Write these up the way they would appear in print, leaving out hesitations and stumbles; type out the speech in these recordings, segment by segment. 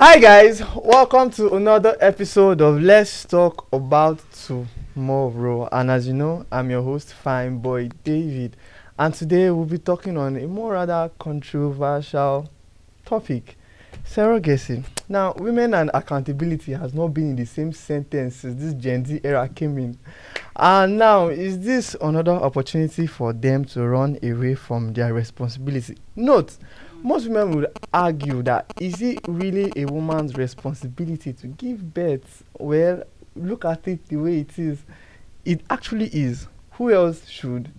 Hi guys, welcome to another episode of Let's Talk About Tomorrow. And as you know, I'm your host, Fine Boy David. And today we'll be talking on a more rather controversial topic, surrogacy. Now, women and accountability has not been in the same sentence since this Gen Z era came in. And now, is this another opportunity for them to run away from their responsibility? Note, most women would argue that is it really a woman's responsibility to give birth? Well, look at it the way it is. It actually is. Who else should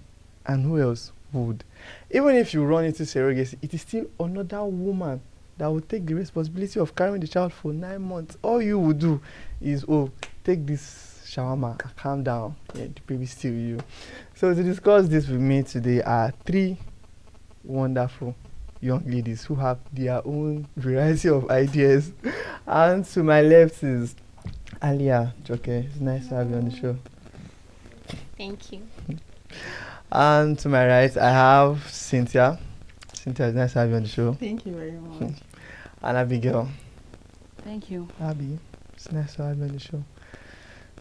and who else would? Even if you run into surrogacy, it is still another woman that will take the responsibility of carrying the child for 9 months. All you will do is, take this shawarma, calm down, the baby still you. So to discuss this with me today are three wonderful young ladies who have their own variety of ideas. And to my left is Alia Joke. It's nice to have you on the show. Thank you. And to my right, I have Cynthia. Cynthia, it's nice to have you on the show. Thank you very much. And Abigail. Thank you. Abby, it's nice to have you on the show.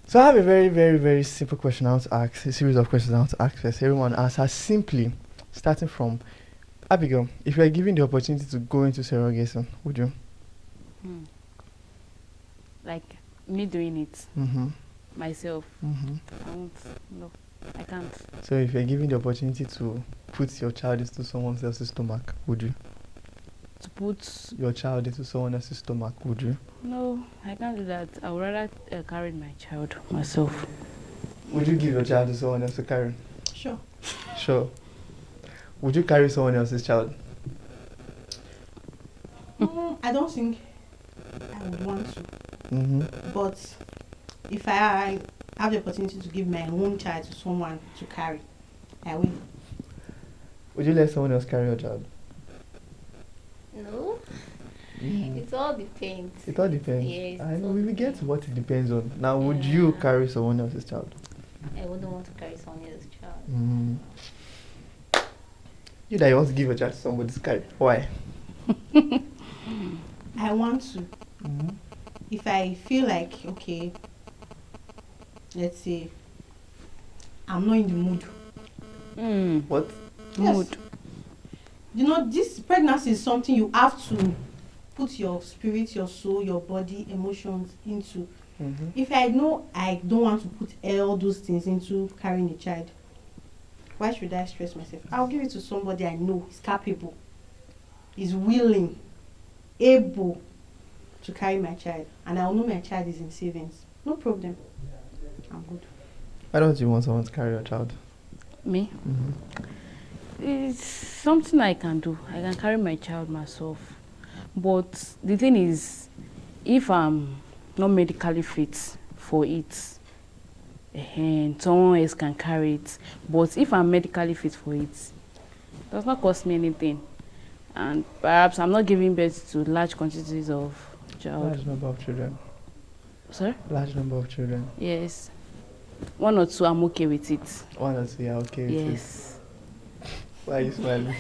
So I have a very, very, very simple question I want to ask, a series of questions I want to ask first. Everyone answer simply, starting from Abigail. If you are given the opportunity to go into surrogacy, would you? Like me doing it Mm-hmm. myself. Mm-hmm. I won't. No, I can't. So if you're given the opportunity to put your child into someone else's stomach, would you? To put Your child into someone else's stomach, would you? no, I can't do that. I would rather carry my child myself. Would you give your child to someone else to carry? Sure. Sure. Would you carry someone else's child? I don't think I would want to, Mm-hmm. but if I have the opportunity to give my own child to someone to carry, I will. Would you let someone else carry your child? No, Mm. it all depends. It all depends. Yes, I it know all we will get depends. to what it depends on. Now, would you Yeah. carry someone else's child? I wouldn't want to carry someone else's child. Mm. You that you want to give your child to somebody to carry. Why? I want to. Mm-hmm. If I feel like, okay, let's say, I'm not in the mood. What? Yes. Mood. You know, this pregnancy is something you have to put your spirit, your soul, your body, emotions into. Mm-hmm. If I know I don't want to put all those things into carrying a child, why should I stress myself? I'll give it to somebody I know is capable, is willing, able to carry my child, and I'll know my child is in savings. No problem. I'm good. Why don't you want someone to carry your child? Me. Mm-hmm. It's something I can do. I can carry my child myself. But the thing is, if I'm not medically fit for it, and someone else can carry it. But if I'm medically fit for it, it does not cost me anything. And perhaps I'm not giving birth to large quantities of child. Large number of children. Sir? Large number of children. Yes. 1 or 2, I'm okay with it. One or two, yeah, okay. with it. Yes. Why are you smiling?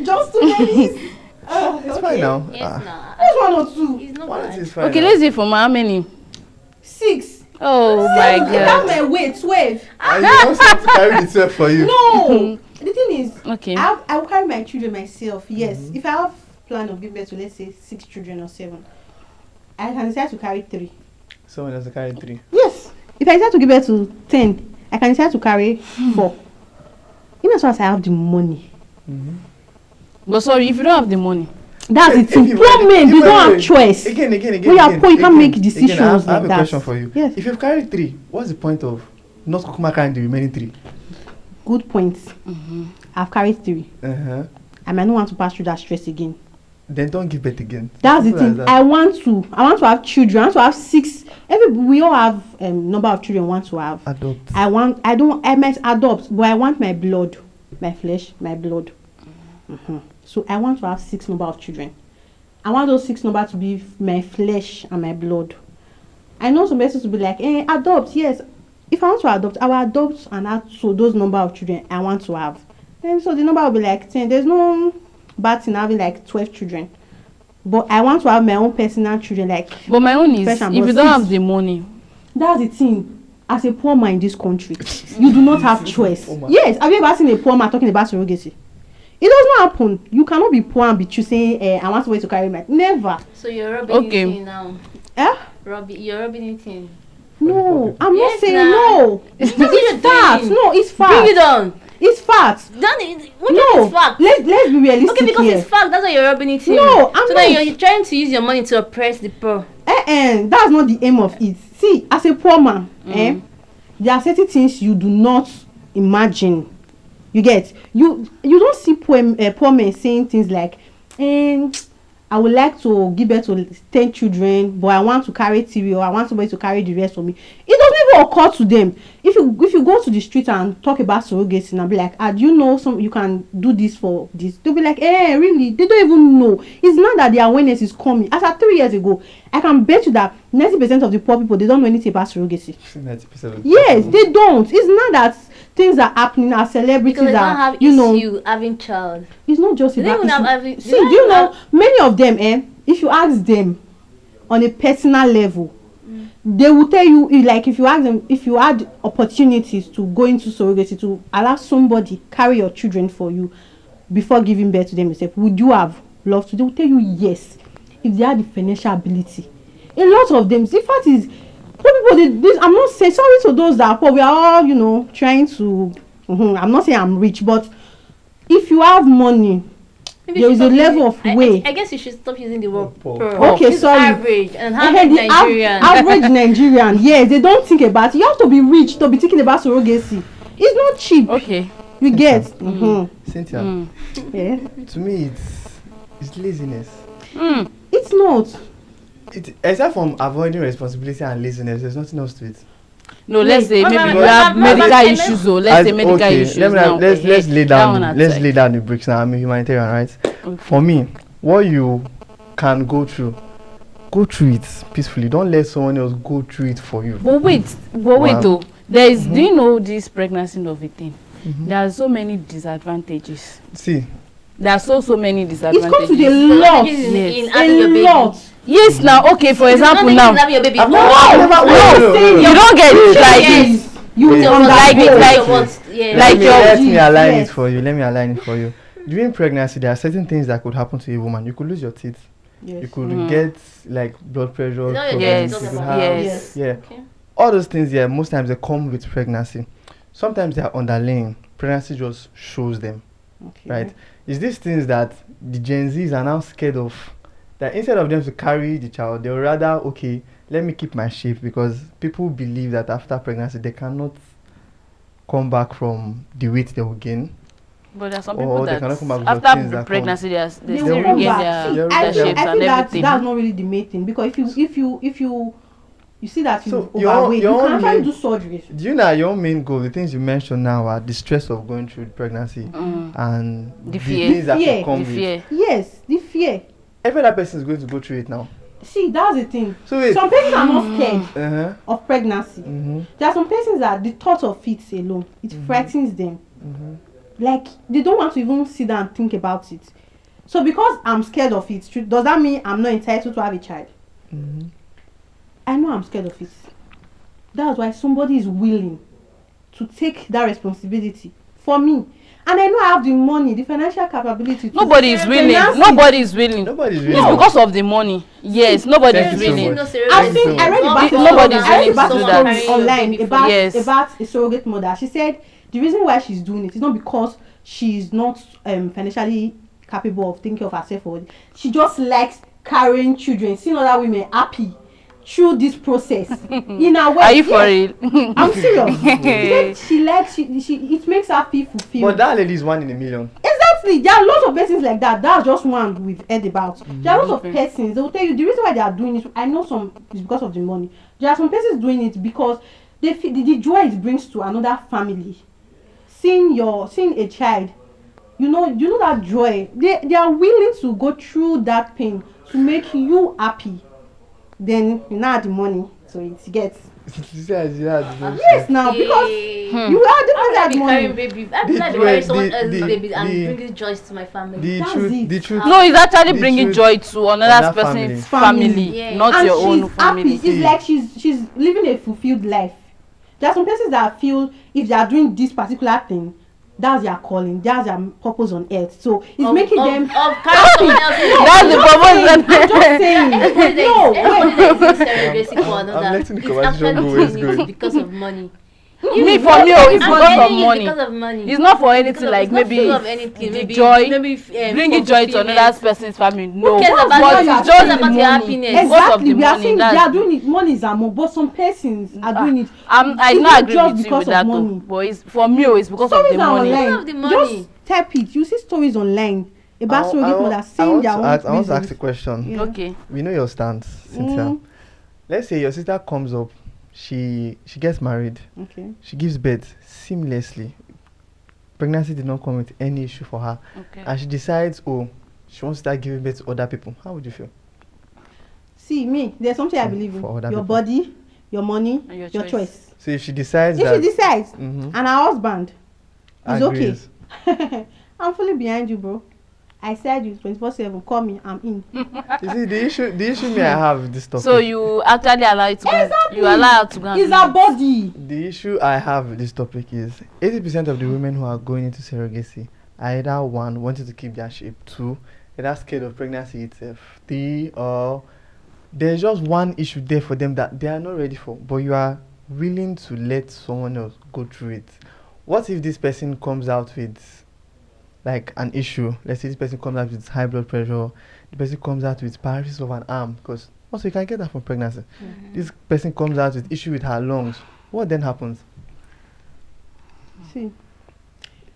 Just too many. It's fine now. Yes, no. Just 1 or 2. It's not One or bad. two is fine. Okay, now. let's see from how many? 6. Oh my I have God. my weight 12. And you want someone to carry the 12 for you? No. The thing is, Okay. I will carry my children myself. Yes. Mhm. If I have plan of giving birth to, let's say, 6 children or 7, I can decide to carry 3. Someone else to carry 3. Yes. If I decide to give birth to 10, I can decide to carry 4. In as far as I have the money. Mm-hmm. But sorry, if you don't have the money. That's it. Poor men, they don't have choice. Again. When you are poor, you can't make decisions I have like a that. question for you. Yes. If you've carried 3, what's the point of not Kukuma carrying the remaining 3? Good point. Mm-hmm. I've carried 3. Uh-huh. I might not want to pass through that stress again. Then don't give birth again. That's the Simple as thing. that. I want to have children. I want to have 6. We all have number of children we want to have. Adopt. I might adopt, but I want my blood, my flesh, my blood. So I want to have 6 number of children. I want those 6 number to be my flesh and my blood. I know some persons to be like, adopt, yes. If I want to adopt, I will adopt and add to those number of children I want to have. And so the number will be like 10. There's no bad thing having like 12 children. but I want to have my own personal children. Like, But my own is, Fresh and if you boss. don't have the money, that's the thing. As a poor man in this country, you do not have choice. Poor man. Yes, have you ever seen a poor man talking about surrogacy? It does not happen. You cannot be poor and be choosing. I want somebody to carry my. Never. So you're rubbing Okay. it in now. Eh? You're rubbing it in. No, I'm not Yes, saying nah. no. That's what you're It's facts. doing. No, it's Bring facts. it on. It's facts. What do you No, mean it's fact? let's be realistic Okay, because here. it's fact. That's why you're rubbing it in. No, I'm so then not. you're trying to use your money to oppress the poor. That's not the aim of it. See, as a poor man, there are certain things you do not imagine. You get, you don't see poor men saying things like, I would like to give birth to 10 children, but I want to carry TV, or I want somebody to carry the rest for me. It doesn't even occur to them. If you go to the street and talk about surrogacy and be like, do you know you can do this for this? They'll be like, really? They don't even know. It's not that the awareness is coming. As of 3 years ago, I can bet you that 90% of the poor people, they don't know anything about surrogacy. 90% of Yes, they don't. It's not that things are happening as celebrities Because they don't are, have you know, issue having child. it's not just They about don't even have issue. having. See, do you know many of them, if you ask them on a personal level, they will tell you, like, if you ask them, if you had opportunities to go into surrogacy, to allow somebody carry your children for you before giving birth to them yourself, would you have loved to? They will tell you yes, if they had the financial ability. A lot of them, the fact is, poor people, I'm not saying, sorry to those that are poor, we are all, you know, trying to, I'm not saying I'm rich, but if you have money, Maybe there you is should a stop level using- of way. I guess you should stop using the word Poor. poor. Okay, It's sorry. Average and average The Nigerian. average Nigerian, yes, they don't think about it. You have to be rich to be thinking about surrogacy. It's not cheap. okay. You get. Cynthia, Yeah. to me it's laziness. It's not. Except from avoiding responsibility and laziness, there's nothing else to it. No, let's say Wait, maybe wait, you wait, have wait, medical wait, wait. issues, or let's say medical okay, issues let's now. lay That one down let's aside. lay down the bricks now. I'm a humanitarian, right? Okay. For me, what you can go through it peacefully. Don't let someone else go through it for you. But wait Wow. though. There is, do you know this pregnancy of a thing? There are so many disadvantages. See, There are so many It disadvantages. comes with a lot. In Yes. having your A baby. lot. Yes, now okay. For example, It's not now having your baby. I've No, never- wait, you don't get it like Yes. You Wait. will Like undergo. it, like- yeah. like your- let me align yes. it for you. Let me align it for you. During pregnancy, there are certain things that could happen to a woman. You could lose your teeth. Yes. You could get like blood pressure You know your problems. Yes, You could Yes. have, yes. yeah. Okay. All those things, yeah, most times they come with pregnancy. Sometimes they are underlying. Pregnancy just shows them, Okay. right? It's these things that the Gen Zs are now scared of. That instead of them to carry the child, they'll rather, okay, let me keep my shape, because people believe that after pregnancy they cannot come back from the weight they will gain. But there are some Or people they that cannot come back with some things after that pregnancy they They still will come regain back. their, See, their I feel, shapes I and feel that everything. that's not really the main thing, because if you see that So you your- overweight, your you can own actually main- do surgery. Do you know your main goal, the things you mentioned now, are the stress of going through pregnancy and The fear. things that Fear. will come the with. fear. Yes, the fear. Every other person is going to go through it now. See, that's the thing. So wait. Some persons are not scared Uh-huh. of pregnancy. There are some persons that the thought of it alone, it frightens them. Like, they don't want to even sit down and think about it. So because I'm scared of it, does that mean I'm not entitled to have a child? I know I'm scared of it. That's why somebody is willing to take that responsibility for me. And I know I have the money, the financial capability to Nobody is willing. Pregnancy. Nobody is willing. Nobody's It's really. because of the money. Yes, nobody Thank is you so willing. much. I've seen, I read about Nobody's I read willing about to do a that. story online about Yes. a surrogate mother. She said the reason why she's doing it is not because she's not financially capable of thinking of herself, or she just likes carrying children, seeing other women happy through this process. In a way, Are you for yes, real? I'm serious. She said she likes she it makes her feel fulfilled. But that lady is 1 in a million. Exactly. There are lots of persons like that. That's just one we've heard about. There are lots of persons. They will tell you the reason why they are doing it. I know some is because of the money. There are some persons doing it because they feel the joy it brings to another family. Seeing a child, you know that joy. They are willing to go through that pain to make you happy. Then you now have the money, so it gets. She said she had no Yes, now because Hey. you are How definitely would I had be carrying money. baby? How would I be The- carrying someone the- else's the- baby and the- bringing joy to my family? The That's truth, it. the truth. No, it's actually The bringing truth- joy to another another person's family. family, Yeah. not And your own she's family. happy. It's like she's living a fulfilled life. There are some persons that feel if they are doing this particular thing, that's their calling, that's their purpose on earth. So it's making them. of carrying someone else's That's the purpose. I'm just saying. Everybody No, that wait. is using surrogacy for I'm another, letting the it's conversation actually go where it's doing it going. because of money. Me, for me, oh, it's I'm because of telling you, money. because of money. It's not for Because anything of- like it's not maybe because of anything, the maybe joy, maybe bringing joy to another person's family. No, Who cares That's about why it? you are It's just saying about the your money. happiness. Because of Exactly, the we are money, saying they that's- are doing it. Money is more, but some persons are doing it. I It's not not agree just with you because with of that, money. though. But it's, for me, oh, it's because of Stories the are money. online. Because of the money. Just tap it. You see stories online about surrogate mothers saying their own I want to ask a reasons. question. Yeah. Okay. We know your stance, Cynthia. Mm. Let's say your sister comes up, she gets married, Okay. she gives birth seamlessly. Pregnancy did not come with any issue for her, Okay. and she decides, oh, she wants to start giving birth to other people. How would you feel? See me, there's something I For- believe in. for other Your people. body, your money, And your your choice. choice. So if she decides If that, she decides, Mhm. and her husband is agrees. okay, I'm fully behind you, bro. I said you 24/7. Call me, I'm in. You see, the issue me I have with this topic. So you actually allow it to go. Exactly. You allow her to go. and It's do her it. body. The issue I have with this topic is 80% of the women who are going into surrogacy are either one, wanting to keep their shape, two, they're scared of pregnancy itself, three, or there's just one issue there for them that they are not ready for, but you are willing to let someone else go through it. What if this person comes out with like an issue? Let's say this person comes out with high blood pressure, the person comes out with paralysis of an arm, because also you can get that from pregnancy. This person comes out with issue with her lungs. What then happens? See,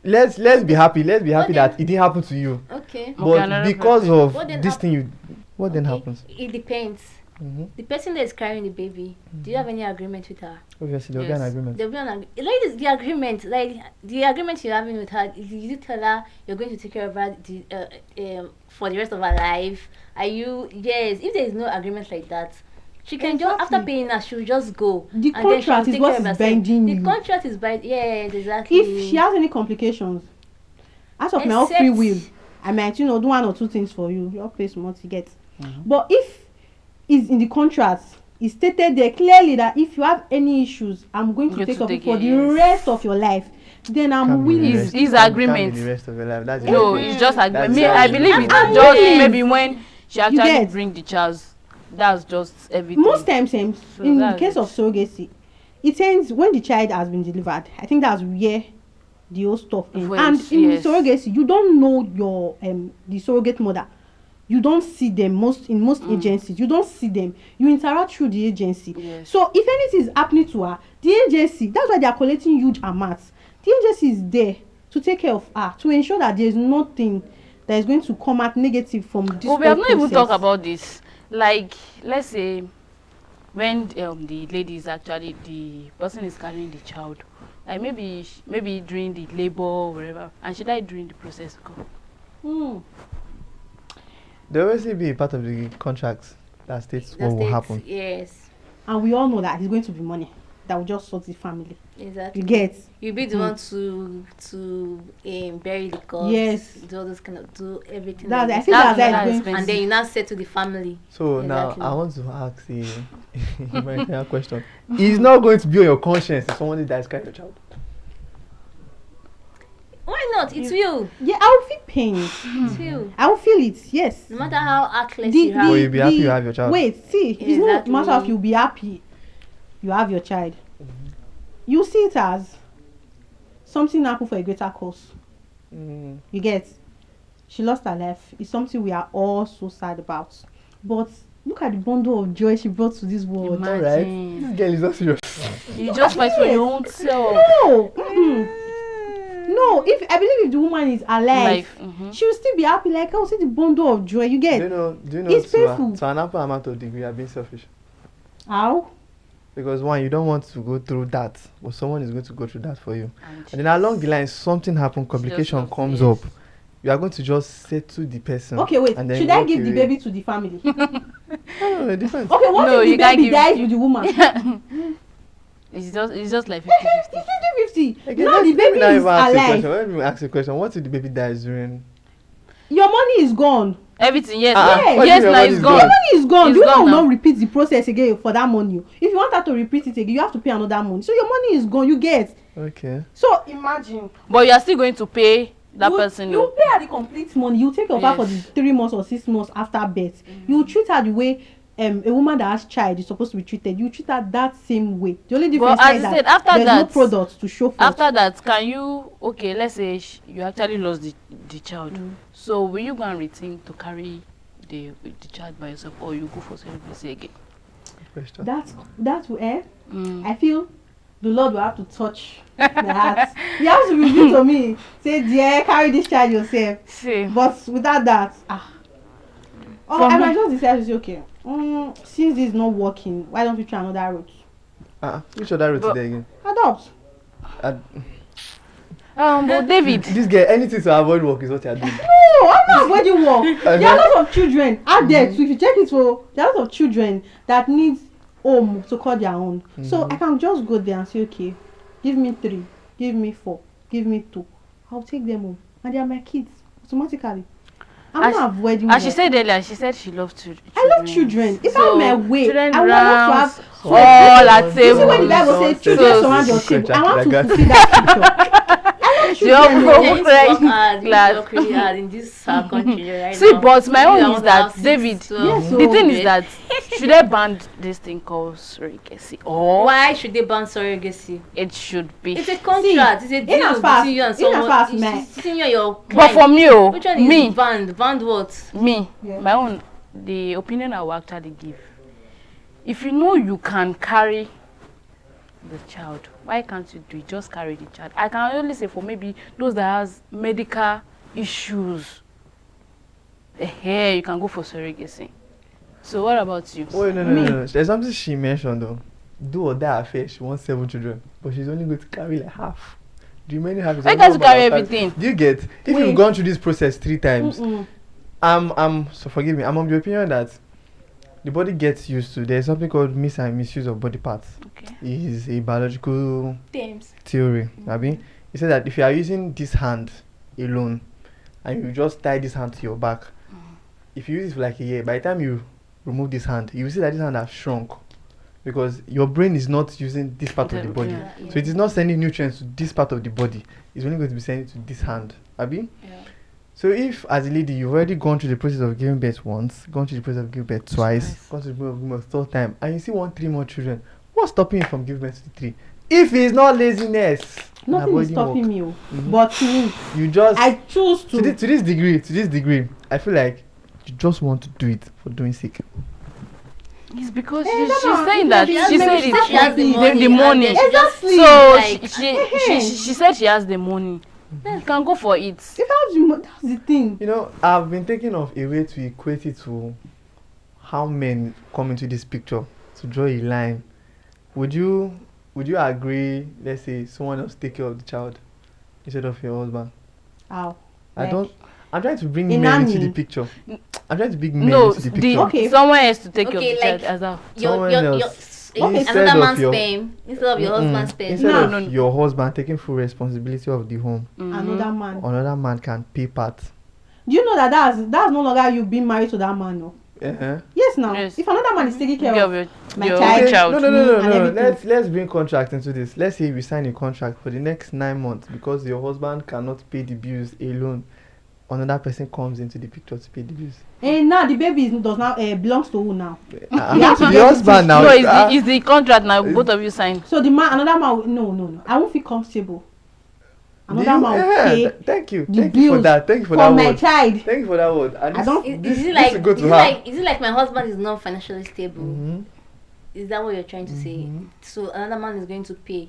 Let's be happy. Let's be happy then- that it didn't happen to you. Okay. But another because person. of What then this hap- thing, what then Okay. happens? It depends. Mm-hmm. The person that is carrying the baby, do you have any agreement with her? Obviously, there'll be an Yes. agreement. There'll be like the agreement, like the agreement you're having with her. You tell her you're going to take care of her for the rest of her life. Are you? Yes. If there is no agreement like that, she can just after Exactly. paying her, she'll just go. The and then she'll contract is take what care of is herself. binding The you. contract is binding. Yes, exactly. if she has any complications, out of my own free Except- will, I might, do one or two things for you. Your place more to get. Mhm. But if it's in the contract, it's stated there clearly that if you have any issues, I'm going to You take to up it take for it, the yes. rest of your life. Then I'm Can't be the willing. rest- His can't be agreement. the rest of your life. That's No, it. it's just That's agreement. Me, it. I believe it's And just yes. maybe when she actually get. bring the child. That's just everything. Most times, So in the that's case it. of surrogacy, it ends when the child has been delivered. I think that's where the whole stuff ends. Well, And in yes. surrogacy, you don't know your the surrogate mother. You don't see them in most agencies. You don't see them. You interact through the agency. Yes. So if anything is happening to her, the agency, that's why they are collecting huge amounts. The agency is there to take care of her, to ensure that there is nothing that is going to come out negative from this. But we have whole not even process. talked about this. Like, let's say, when the lady is actually the person is carrying the child, like maybe during the labor or whatever, and she died during the process. Hmm. There will always be a part of the contract that states That what will states- happen. Yes, And we all know that it's going to be money that will just sort the family. exactly. You get? You'll be the Mm. one to bury the corpse. Yes. Do all those kind of do everything. That's, like I think this. that's That's how it's expensive. going. And then you now say to the family. So Exactly. now I want to ask a humanitarian question. It's not going to be on your conscience if someone dies carrying your child. Why not? It's you. Yeah, I will feel pain. It's you. I will feel it. Yes. No matter how heartless The- you Or have. you'll be happy you have your child. Wait, see, it's not Exactly. matter if you'll be happy you have your child. You see it as something happened for a greater cause. Mm. You get? She lost her life. It's something we are all so sad about. But look at the bundle of joy she brought to this world. Imagine. Alright. This girl is not serious. You just fight for your own self. No, no. If I believe if the woman is alive, Life. she will still be happy. Like I will see the bundle of joy. You Do you get? know It's to, painful. to an ample amount of degree, you are being selfish. How? Because one, you don't want to go through that, but someone is going to go through that for you. And And then along the line, something happens, complication loves comes it. up. You are going to just settle the person. Okay, wait. and then Should I walk give the away. baby to the family? No, it depends. Okay, what No, if you the can't baby give- dies with the woman? It's just like 50-50. It's 50-50. Okay, Now the baby let me is now even ask you a alive. question. Let me ask you a question. What if the baby dies during? Your money is gone. Everything, yes. Yes. What Yes, if your now money it's is Your gone. gone? money is gone. It's You gone will now. not repeat the process again for that money. If you want her to repeat it again, you have to pay another money. So your money is gone. You get. Okay. So imagine. But you are still going to pay that person. You pay her the complete money. You take your her for the Yes. 3 months or 6 months after birth. You treat her the way a woman that has child is supposed to be treated. You treat her that same way. The only difference as is I that said, after there's no that- product to show for. After that, can you, okay, let's say you actually lost the child. So will you go and rethink to carry the child by yourself, or you go for celibacy again? Question. That's where I feel the Lord will have to touch my heart. He has to reveal to me, say, dear, carry this child yourself. See, But without that, For I me- might just decide to say, okay, since this is not working, why don't we try another route? Which other route But- is there again? Adopt. but David, This girl, anything to avoid work is what you're doing. No, I'm not avoiding work. There are lots of children out there too. If you check it, for there are lots of children that need home to call their own. So I can just go there and say, okay, give me 3, give me 4, give me 2. I'll take them home, and they are my kids automatically. I'm As- not avoiding as she work. said earlier, she said she loves children. I love children. It's So, not my way. children I want us to have all at You see when the table. Bible says children So- surround your Secret table. I want to like that. fulfill that picture. I love children. Your oh. They need to Right. work hard, they need to Glad. work really hard in this country right See, now. but my You own want is to that, have 6, David, 12, Yes, the so- thing is that should they ban this thing called surrogacy, or Why should they ban surrogacy? it should be? It's a contract. It's a in deal as far as- between you and in as someone. far as It's my- between you and your But client. for me, oh, Which one is me, banned? Banned what? Yeah. my own, the opinion I will actually give. If you know you can carry the child, why can't you do it? Just carry the child. I can only say for maybe those that has medical issues. You can go for surrogacy. So what about you? Wait, no. There's something she mentioned though. Do or die affair. She wants 7 children, but she's only going to carry like half. The remaining half is. Why all can't you about carry her. everything? Do you get? If Wait. you've gone through this process 3 times, Mm-mm. so forgive me. I'm of the opinion that the body gets used to. There's something called mis and misuse of body parts. Okay. It is a biological James. theory. Abi, he said that if you are using this hand alone, and you just tie this hand to your back, if you use it for like a year, by the time you remove this hand, you will see that this hand has shrunk, because your brain is not using this part of the body. Yeah. So it is not sending nutrients to this part of the body. It's only going to be sending to this hand. Abi? Yeah. So if as a lady you've already gone through the process of giving birth once, gone through the process of giving birth twice, gone through the process of giving birth 3rd time, and you still want 3 more children, what's stopping you from giving birth to 3? If it's not laziness, and Nothing is avoiding stopping work, me. But to me, you just I choose to this degree, I feel like you just want to do it for doing sake. It's because Eh, she's no, saying because that she has she said maybe it. She has the money. The and money. then she just Exactly. So like, she said she has the money. You can go for it. if that's the thing. You know, I've been thinking of a way to equate it to how men come into this picture, to draw a line. Would you agree, let's say someone else take care of the child instead of your husband? How? I'm trying to bring A men into nanny. the picture. I'm trying to bring men No, into the picture. Okay. someone has to take care Okay, of the child like- as well. Someone else. Instead another of man's your- sperm instead of your husband's sperm. Instead No, of no. your husband taking full responsibility of the home, Another man. another man can pay part. Do you know that that's no longer you being married to that man? No. Uh-huh. Yes, now. Yes. If another man is taking care of my your child. Okay, child. no, and everything. Let's bring contract into this. Let's say we sign a contract for the next 9 months because your husband cannot pay the bills alone. Another person comes into the picture to pay the bills. And now the baby does now belongs to who now? To the husband now. No, it's the contract now. Both of you signed. So the man, another man, no. I won't feel comfortable. Another man will Yeah, pay thank you. the Thank you for bills that. Thank you for for that my word. child. Thank you for that word. And I don't- Is it like go to her. is it like my husband is not financially stable? Mhm. Is that what you're trying to say? So another man is going to pay.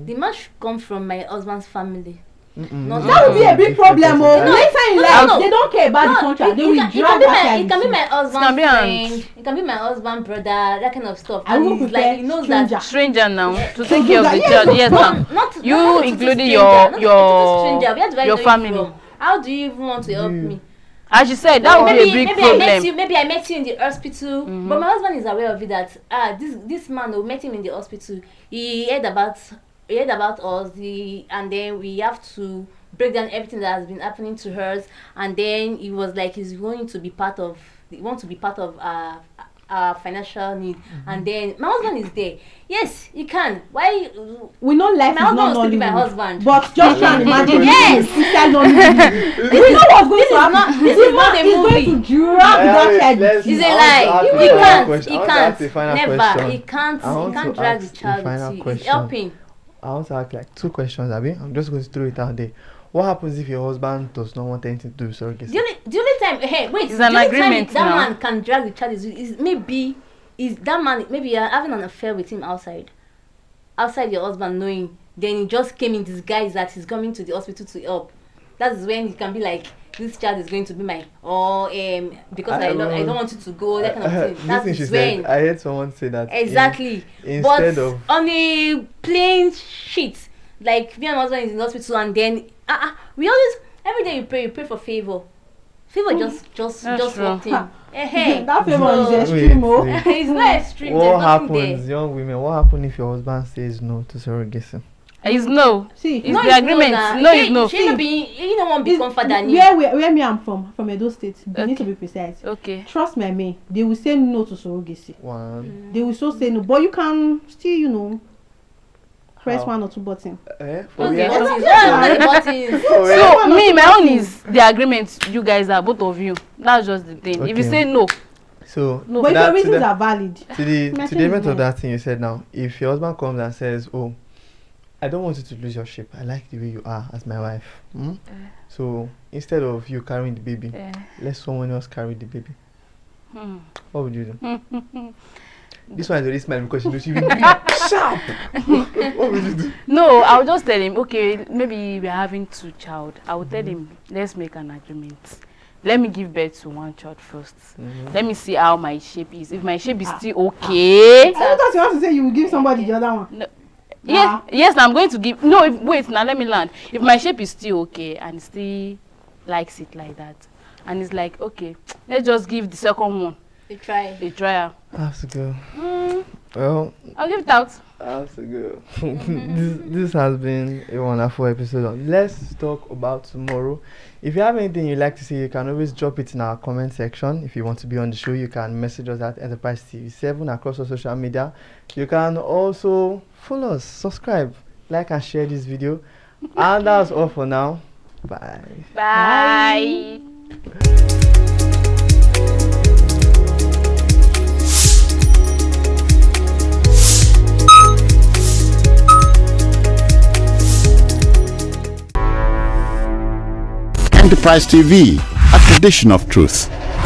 The man should come from my husband's family. Not That would be a big problem. Oh, No, later in no, life, no. they don't care about the contract. They will drag can be that my, child it can be with my you. husband's can be an- friend. It can be my husband, brother, that kind of stuff. I And will he's prefer like, he knows stranger. that. Stranger now to To take do care of that. the Yes, child. of Yes, course. now. Not You not a total including stranger, your- not a total stranger. Where do I your know you family. from? How do you even want to help You- me? As you said, that would be a big problem. Maybe I met you in the hospital, but my husband is aware of it that this man who met him in the hospital, he heard about us, and then we have to break down everything that has been happening to her, and then he was like he wants to be part of our financial need, and then my husband is there. Yes, he can. Why? We know life My is not husband wants to be my Nollywood. husband. But just try and imagine Yes. inside Nollywood. We know what's going to happen. This is not a He's movie. going to drag that child. let's- It's I a want to lie. ask He a final can't. question. He I want to ask can't. a final Never. question. He can't. I want He can't to drag ask the a child final with you. It's question. helping. I want to ask like 2 questions, Abby. I'm just going to throw it out there. What happens if your husband does not want anything to do with surrogacy? The only time, hey, wait, It's the an only agreement time that now. man can drag the child is maybe that man, maybe you're having an affair with him outside your husband knowing, then he just came in disguise that he's coming to the hospital to help. That is when he can be like, this child is going to be mine, or because I don't want you to go, that kind of thing. That Listen, is she when said, I heard someone say that. exactly. Instead But of on a plain sheet, like me and my husband is in the hospital, and then we always every day you pray for favor. Favor just That's true. walked in. Hey, That favor so- is extreme. Wait, Oh. wait. it's not extreme. What There's nothing happens, young women? What happens if your husband says no to surrogacy? It's no. See, It's No, the it's agreement. nah. No, it's no. She no be. You don't want to become father. where me I'm from Edo State. You need to be precise. Okay. Trust me, they will say no to surrogacy. One. They will so say no, but you can still, press How? 1 or 2 buttons. For Okay. real? What are the buttons? For real? So me, my own is the agreement. You guys are both of you. That's just the thing. If you Okay. say no, So No. But if that- your to reasons the- are valid, to the My to thing the is event of no. that thing you said now, if your husband comes and says, "Oh, I don't want you to lose your shape. I like the way you are as my wife." So instead of you carrying the baby, let someone else carry the baby. What would you do? This one is already smiling because she knows she will be sharp. What would you do? no, I'll just tell him, okay, maybe we're having 2 child. I will tell him, let's make an agreement. Let me give birth to 1 child first. Let me see how my shape is. If my shape is still okay, I thought you want to say you will give somebody the other one. yes, I'm going to give. No, wait, now let me land. If my shape is still okay and still likes it like that, and it's like, okay, let's just give the second one You try. a trial. I have to go. Well, I'll give it out. I have to go. this has been a wonderful episode of Let's Talk About Tomorrow. If you have anything you'd like to say, you can always drop it in our comment section. If you want to be on the show, you can message us at Enterprise TV7 across our social media. You can also follow us, subscribe, like and share this video. And that's all for now. Bye. Bye. Enterprise TV, a tradition of truth.